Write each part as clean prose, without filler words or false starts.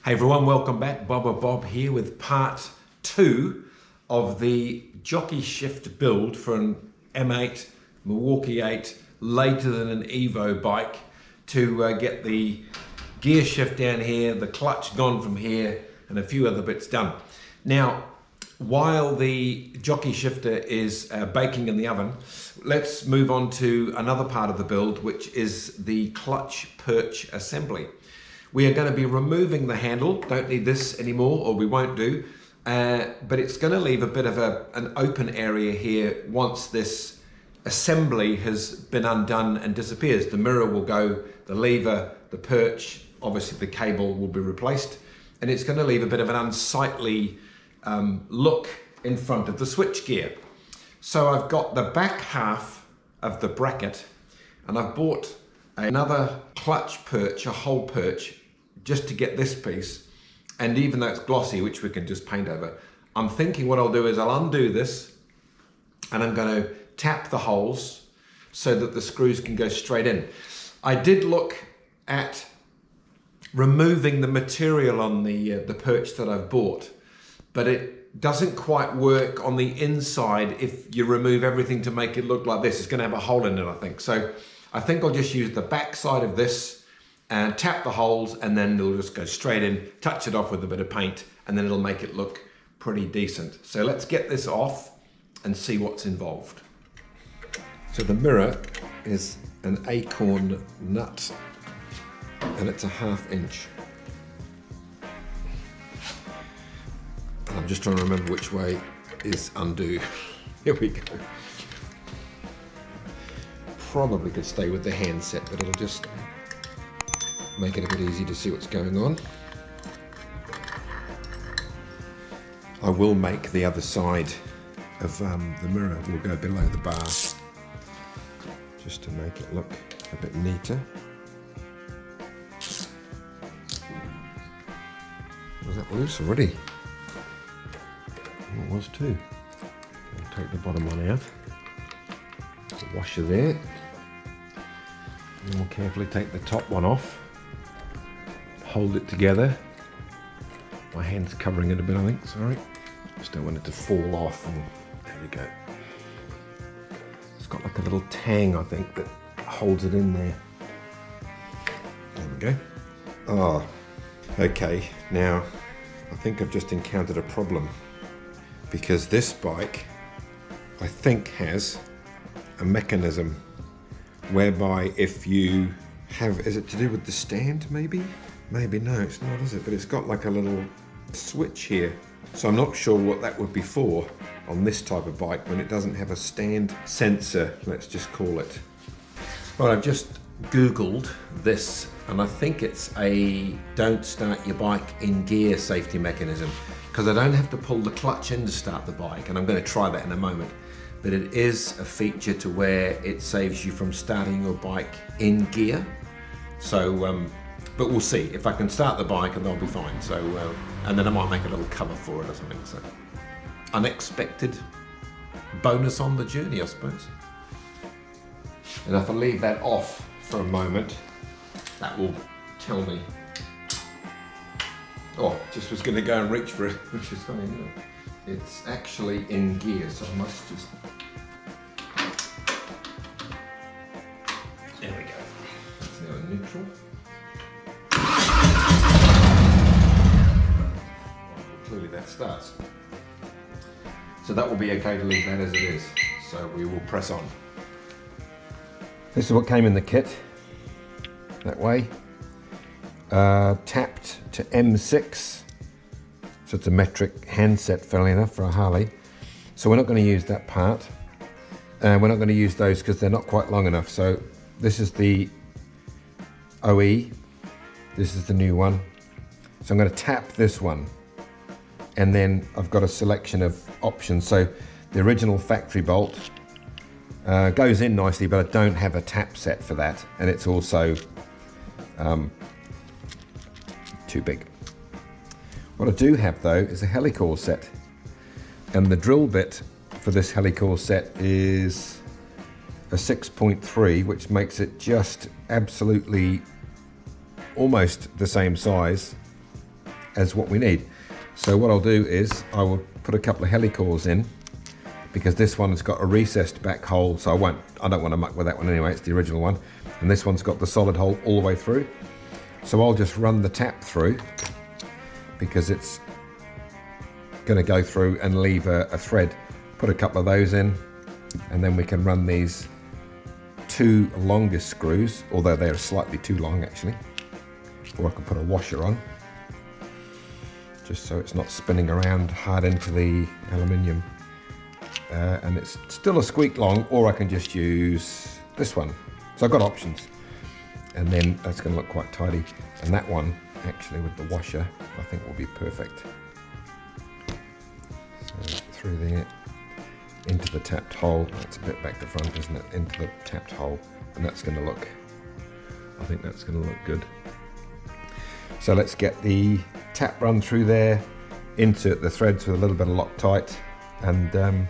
Hey everyone, welcome back. Bobberbob here with part 2 of the Jockey shift build for an M8, Milwaukee 8, later than an Evo bike to get the gear shift down here, the clutch gone from here, and a few other bits done. Now, while the Jockey shifter is baking in the oven, let's move on to another part of the build, which is the clutch perch assembly. We are going to be removing the handle, don't need this anymore, or we won't do, but it's going to leave a bit of an open area here once this assembly has been undone and disappears. The mirror will go, the lever, the perch, obviously the cable will be replaced, and it's going to leave a bit of an unsightly look in front of the switchgear. So I've got the back half of the bracket, and I've bought another clutch perch, a whole perch, just to get this piece. And even though it's glossy, which we can just paint over, I'm thinking what I'll do is I'll undo this and I'm going to tap the holes so that the screws can go straight in. I did look at removing the material on the perch that I've bought, but it doesn't quite work on the inside if you remove everything to make it look like this. It's going to have a hole in it, I think. So I think I'll just use the back side of this and tap the holes, and then it'll just go straight in, touch it off with a bit of paint, and then it'll make it look pretty decent. So let's get this off and see what's involved. So the mirror is an acorn nut, and it's a 1/2 inch. And I'm just trying to remember which way is undo. Here we go. Probably could stay with the handset, but it'll just make it a bit easy to see what's going on. I will make the other side of the mirror will go below the bar, just to make it look a bit neater. Was that loose already? It was too. I'll take the bottom one out. The washer there. And we'll carefully take the top one off. Hold it together. My hand's covering it a bit, I think, sorry. Just don't want it to fall off. And there we go. It's got like a little tang, I think, that holds it in there. There we go. Oh, okay. Now, I think I've just encountered a problem, because this bike, I think, has a mechanism whereby if you have, is it to do with the stand maybe? Maybe, no, it's not, is it? But it's got like a little switch here. So I'm not sure what that would be for on this type of bike when it doesn't have a stand sensor, let's just call it. Well, I've just Googled this, and I think it's a don't start your bike in gear safety mechanism, because I don't have to pull the clutch in to start the bike, and I'm going to try that in a moment. But it is a feature to where it saves you from starting your bike in gear. So, but we'll see. If I can start the bike, and they'll be fine. So, and then I might make a little cover for it or something. So, unexpected bonus on the journey, I suppose. And if I leave that off for a moment, that will tell me. Oh, just was going to go and reach for it, which is funny, isn't it? It's actually in gear, so I must just. There we go. It's now in neutral. Clearly that starts. So that will be okay to leave that as it is. So we will press on. This is what came in the kit. That way. Tapped to M6. So it's a metric handset, fairly enough, for a Harley. So we're not going to use that part. We're not going to use those because they're not quite long enough. So this is the OE. This is the new one. So I'm going to tap this one. And then I've got a selection of options. So the original factory bolt goes in nicely, but I don't have a tap set for that. And it's also too big. What I do have though is a helicore set, and the drill bit for this helicore set is a 6.3, which makes it just absolutely almost the same size as what we need. So what I'll do is I will put a couple of helicores in, because this one has got a recessed back hole, so I don't want to muck with that one anyway, it's the original one. And this one's got the solid hole all the way through. So I'll just run the tap through, because it's going to go through and leave a thread. Put a couple of those in, and then we can run these 2 longest screws, although they're slightly too long actually. Or I can put a washer on, just so it's not spinning around hard into the aluminium. And it's still a squeak long, or I can just use this one. So I've got options. And then that's going to look quite tidy. And that one, actually, with the washer, I think will be perfect. So through there, into the tapped hole. That's a bit back to front, isn't it? Into the tapped hole. And that's going to look, I think that's going to look good. So let's get the tap run through there, insert the threads with a little bit of Loctite, and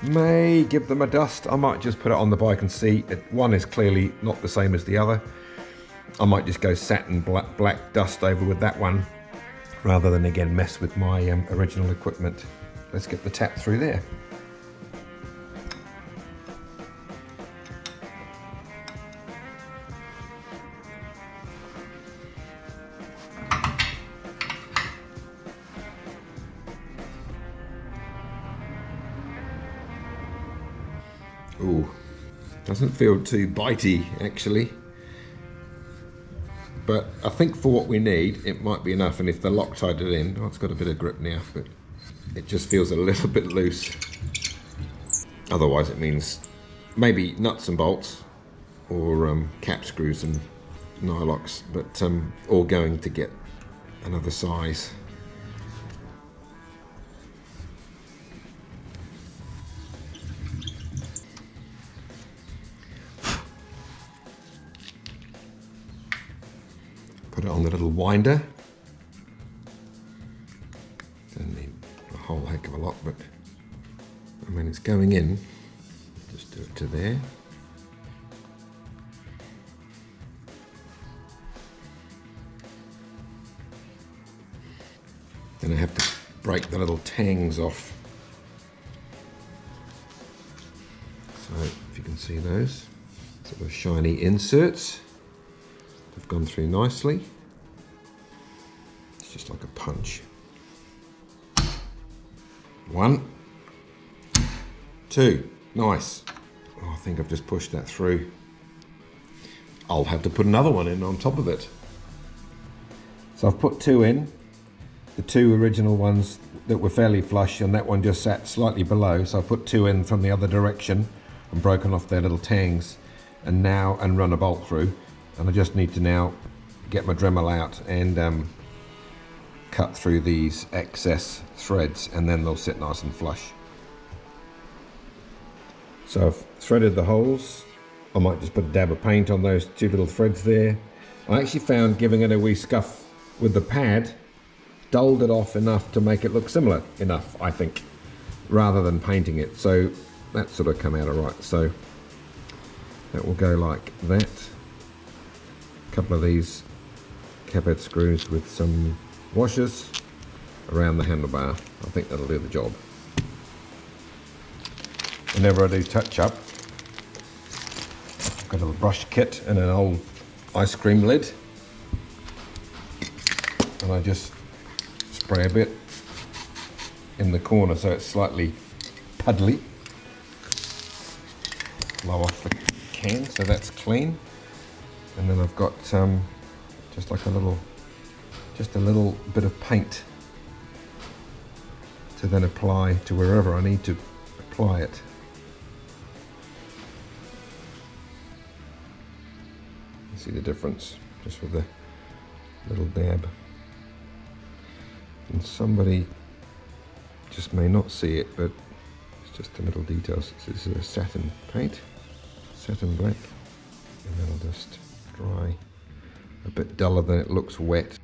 may give them a dust. I might just put it on the bike and see. One is clearly not the same as the other. I might just go satin black dust over with that one, rather than again mess with my original equipment. Let's get the tap through there. Ooh, doesn't feel too bitey actually, but I think for what we need it might be enough. And if the Loctite it in, oh, it's got a bit of grip now, but it just feels a little bit loose. Otherwise it means maybe nuts and bolts, or cap screws and nylocks, but all going to get another size. Put it on the little winder. Don't need a whole heck of a lot, but I mean it's going in. Just do it to there. Then I have to break the little tangs off. So if you can see those sort of shiny inserts. They've gone through nicely. It's just like a punch. 1, 2, nice. Oh, I think I've just pushed that through. I'll have to put another one in on top of it. So I've put 2 in. The 2 original ones that were fairly flush, and that one just sat slightly below. So I put 2 in from the other direction and broken off their little tangs, and run a bolt through. And I just need to now get my Dremel out and cut through these excess threads, and then they'll sit nice and flush. So I've threaded the holes. I might just put a dab of paint on those 2 little threads there. I actually found giving it a wee scuff with the pad dulled it off enough to make it look similar enough, I think, rather than painting it. So that sort of come out alright. So that will go like that. Couple of these cap-head screws with some washers around the handlebar. I think that'll do the job. Whenever I do touch up, I've got a little brush kit and an old ice cream lid, and I just spray a bit in the corner so it's slightly puddly. Blow off the can so that's clean. And then I've got just like a little bit of paint to then apply to wherever I need to apply it. You see the difference just with the little dab. And somebody just may not see it, but it's just the little details. This is a satin paint, satin black, and then I'll just dry a bit duller than it looks wet.